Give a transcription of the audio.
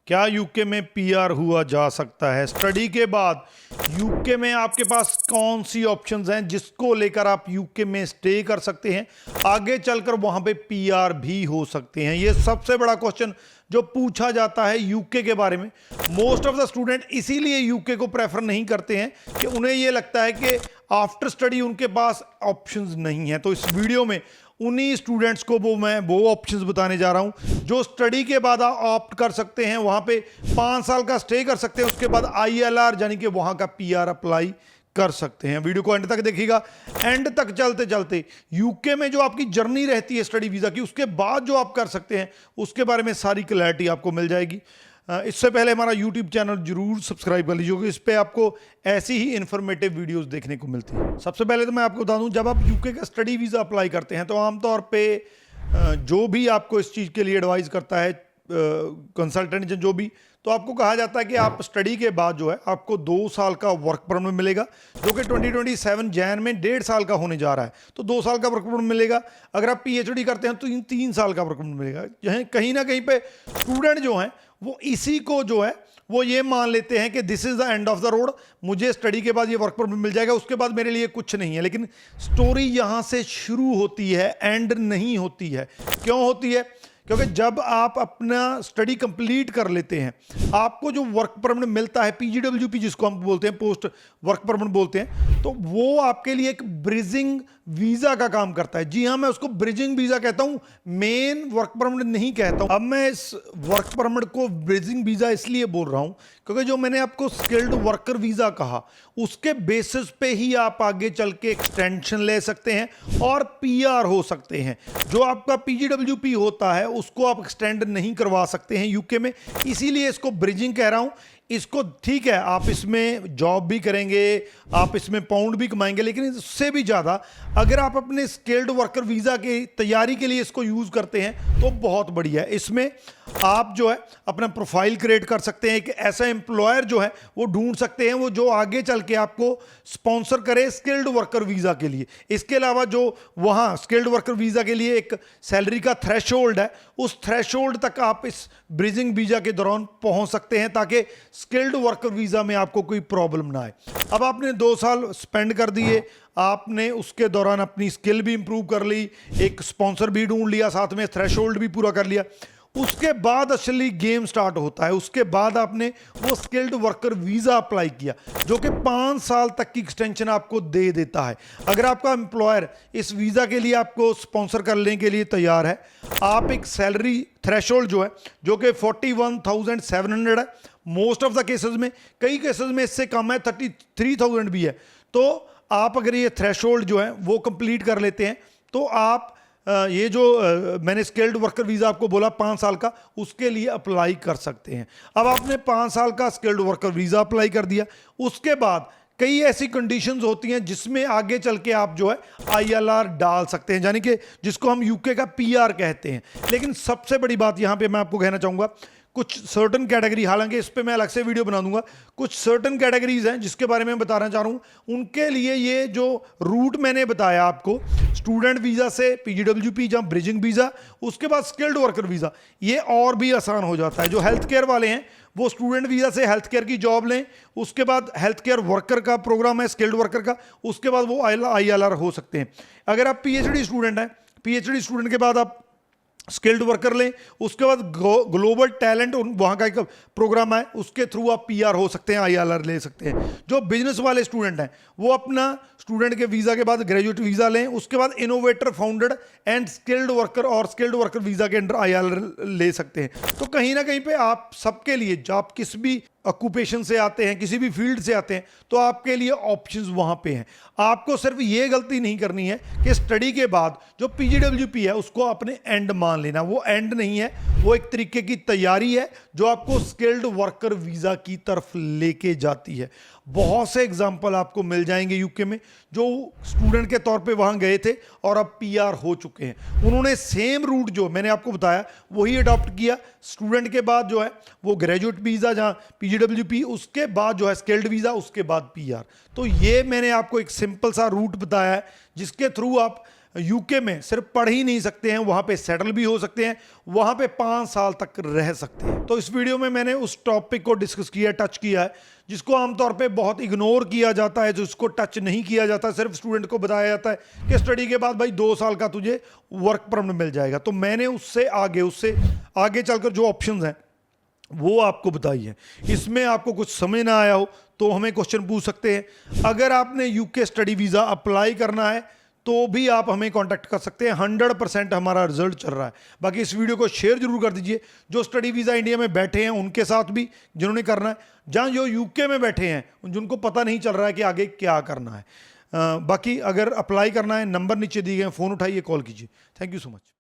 क्या यूके में पीआर हुआ जा सकता है? स्टडी के बाद यूके में आपके पास कौन सी ऑप्शंस हैं जिसको लेकर आप यूके में स्टे कर सकते हैं, आगे चलकर वहां पे पीआर भी हो सकते हैं? ये सबसे बड़ा क्वेश्चन जो पूछा जाता है यूके के बारे में। मोस्ट ऑफ द स्टूडेंट इसीलिए यूके को प्रेफर नहीं करते हैं कि उन्हें ये लगता है कि आफ्टर स्टडी उनके पास ऑप्शंस नहीं है। तो इस वीडियो में उन्हीं स्टूडेंट्स को मैं वो ऑप्शंस बताने जा रहा हूं जो स्टडी के बाद ऑप्ट कर सकते हैं, वहां पे 5 साल का स्टे कर सकते हैं, उसके बाद आईएलआर यानी कि वहां का पीआर अप्लाई कर सकते हैं। वीडियो को एंड तक देखिएगा। एंड तक चलते चलते यूके में जो आपकी जर्नी रहती है स्टडी वीजा की, उसके बाद जो आप कर सकते हैं उसके बारे में सारी क्लैरिटी आपको मिल जाएगी। इससे पहले हमारा यूट्यूब चैनल जरूर सब्सक्राइब कर लीजिए, इस पे आपको ऐसी ही इंफॉर्मेटिव वीडियोस देखने को मिलती है। सबसे पहले तो मैं आपको बता दूं, जब आप यूके का स्टडी वीज़ा अप्लाई करते हैं तो आमतौर पे जो भी आपको इस चीज़ के लिए एडवाइस करता है कंसल्टेंट जो भी, तो आपको कहा जाता है कि आप स्टडी के बाद जो है आपको 2 साल का वर्क परमिट मिलेगा, जो कि 2027 जैन में 1.5 साल का होने जा रहा है। तो 2 साल का वर्क परमिट मिलेगा। अगर आप पीएचडी करते हैं तो 3 साल का वर्क परमिट मिलेगा। यह कहीं ना कहीं पे स्टूडेंट जो हैं वो इसी को जो है वो ये मान लेते हैं कि this is the end of the road, मुझे स्टडी के बाद ये वर्क परमिट मिल जाएगा, उसके बाद मेरे लिए कुछ नहीं है। लेकिन स्टोरी यहां से शुरू होती है, एंड नहीं होती है। क्यों होती है? क्योंकि जब आप अपना स्टडी कंप्लीट कर लेते हैं, आपको जो वर्क परमिट मिलता है, पीजीडब्ल्यूपी जिसको हम बोलते हैं, पोस्ट वर्क परमिट बोलते हैं, तो वो आपके लिए एक ब्रिजिंग वीजा का काम करता है। जी हाँ, मैं उसको ब्रिजिंग वीजा कहता हूं, मेन वर्क परमिट नहीं कहता हूं। अब मैं इस वर्क परमिट को ब्रिजिंग वीजा इसलिए बोल रहा हूं क्योंकि जो मैंने आपको स्किल्ड वर्कर वीजा कहा, उसके बेसिस पे ही आप आगे चल के एक्सटेंशन ले सकते हैं और पीआर हो सकते हैं। जो आपका पीजीडब्ल्यूपी होता है उसको आप एक्सटेंड नहीं करवा सकते हैं यूके में, इसीलिए इसको ब्रिजिंग कह रहा हूं। इसको ठीक है, आप इसमें जॉब भी करेंगे, आप इसमें पाउंड भी कमाएंगे, लेकिन इससे भी ज़्यादा अगर आप अपने स्किल्ड वर्कर वीज़ा की तैयारी के लिए इसको यूज़ करते हैं तो बहुत बढ़िया है। इसमें आप जो है अपना प्रोफाइल क्रिएट कर सकते हैं, एक ऐसा एम्प्लॉयर जो है वो ढूंढ सकते हैं वो जो आगे चल के आपको स्पॉन्सर करे स्किल्ड वर्कर वीज़ा के लिए। इसके अलावा जो वहाँ स्किल्ड वर्कर वीज़ा के लिए एक सैलरी का थ्रेशोल्ड है, उस थ्रेशोल्ड तक आप इस ब्रिजिंग वीज़ा के दौरान पहुँच सकते हैं ताकि स्किल्ड वर्कर वीज़ा में आपको कोई प्रॉब्लम ना आए। अब आपने 2 साल स्पेंड कर दिए, आपने उसके दौरान अपनी स्किल भी इंप्रूव कर ली, एक स्पॉन्सर भी ढूंढ लिया, साथ में थ्रेशोल्ड भी पूरा कर लिया, उसके बाद असली गेम स्टार्ट होता है। उसके बाद आपने वो स्किल्ड वर्कर वीज़ा अप्लाई किया जो कि 5 साल तक की एक्सटेंशन आपको दे देता है। अगर आपका एम्प्लॉयर इस वीज़ा के लिए आपको स्पॉन्सर करने के लिए तैयार है, आप एक सैलरी थ्रेशोल्ड जो है जो कि 41,700 है मोस्ट ऑफ द केसेस में, कई केसेस में इससे कम है, 33,000 भी है। तो आप अगर ये थ्रेशोल्ड जो है वो कंप्लीट कर लेते हैं तो आप ये जो मैंने स्किल्ड वर्कर वीज़ा आपको बोला 5 साल का, उसके लिए अप्लाई कर सकते हैं। अब आपने 5 साल का स्किल्ड वर्कर वीज़ा अप्लाई कर दिया, उसके बाद कई ऐसी कंडीशंस होती हैं जिसमें आगे चल के आप जो है आईएलआर डाल सकते हैं, यानी कि जिसको हम यूके का पीआर कहते हैं। लेकिन सबसे बड़ी बात यहां पे मैं आपको कहना चाहूंगा, कुछ सर्टन कैटेगरी, हालांकि इस पे मैं अलग से वीडियो बना दूंगा, कुछ सर्टन कैटेगरीज हैं जिसके बारे में बताना चाह रहा हूं। उनके लिए ये जो रूट मैंने बताया आपको, स्टूडेंट वीज़ा से पीजीडब्ल्यूपी या ब्रिजिंग वीज़ा, उसके बाद स्किल्ड वर्कर वीज़ा, ये और भी आसान हो जाता है। जो हेल्थ केयर वाले हैं वो स्टूडेंट वीज़ा से हेल्थ केयर की जॉब लें, उसके बाद हेल्थ केयर वर्कर का प्रोग्राम है स्किल्ड वर्कर का, उसके बाद वो आईएलआर हो सकते हैं। अगर आप पीएचडी स्टूडेंट हैं, पीएचडी स्टूडेंट के बाद आप स्किल्ड वर्कर लें, उसके बाद ग्लोबल टैलेंट वहाँ का एक प्रोग्राम है, उसके थ्रू आप पीआर हो सकते हैं, आईएलआर ले सकते हैं। जो बिजनेस वाले स्टूडेंट हैं वो अपना स्टूडेंट के वीज़ा के बाद ग्रेजुएट वीज़ा लें, उसके बाद innovator founded and skilled worker और स्किल्ड वर्कर वीज़ा के अंडर आईएलआर ले सकते हैं। तो कहीं ना कहीं पे आप सबके लिए, जो आप किस भी ऑक्यूपेशन से आते हैं, किसी भी फील्ड से आते हैं, तो आपके लिए ऑप्शंस वहां पे हैं। आपको सिर्फ ये गलती नहीं करनी है कि स्टडी के बाद जो पीजीडब्ल्यूपी है उसको आपने एंड मान लेना। वो एंड नहीं है, वो एक तरीके की तैयारी है जो आपको स्किल्ड वर्कर वीज़ा की तरफ लेके जाती है। बहुत से एग्जाम्पल आपको मिल जाएंगे यूके में जो स्टूडेंट के तौर पे वहां गए थे और अब पीआर हो चुके हैं। उन्होंने सेम रूट जो मैंने आपको बताया वही अडॉप्ट किया। स्टूडेंट के बाद जो है वो ग्रेजुएट वीज़ा, जहाँ पीजीडब्ल्यूपी, उसके बाद जो है स्किल्ड वीज़ा, उसके बाद पीआर। तो ये मैंने आपको एक सिंपल सा रूट बताया है जिसके थ्रू आप यूके में सिर्फ पढ़ ही नहीं सकते हैं, वहां पे सेटल भी हो सकते हैं, वहां पे 5 साल तक रह सकते हैं। तो इस वीडियो में मैंने उस टॉपिक को डिस्कस किया, टच किया है, जिसको आमतौर पे बहुत इग्नोर किया जाता है, जो इसको टच नहीं किया जाता। सिर्फ स्टूडेंट को बताया जाता है कि स्टडी के बाद भाई 2 साल का तुझे वर्क परमिट मिल जाएगा। तो मैंने उससे आगे चलकर जो ऑप्शंस हैं वो आपको बताई है। इसमें आपको कुछ समझ ना आया हो तो हमें क्वेश्चन पूछ सकते हैं। अगर आपने यूके स्टडी वीज़ा अप्लाई करना है तो भी आप हमें कांटेक्ट कर सकते हैं। 100% हमारा रिजल्ट चल रहा है। बाकी इस वीडियो को शेयर जरूर कर दीजिए, जो स्टडी वीज़ा इंडिया में बैठे हैं उनके साथ भी, जिन्होंने करना है, जहाँ जो यूके में बैठे हैं जिनको पता नहीं चल रहा है कि आगे क्या करना है। बाकी अगर अप्लाई करना है, नंबर नीचे दिए गए, फ़ोन उठाइए, कॉल कीजिए। Thank you so much.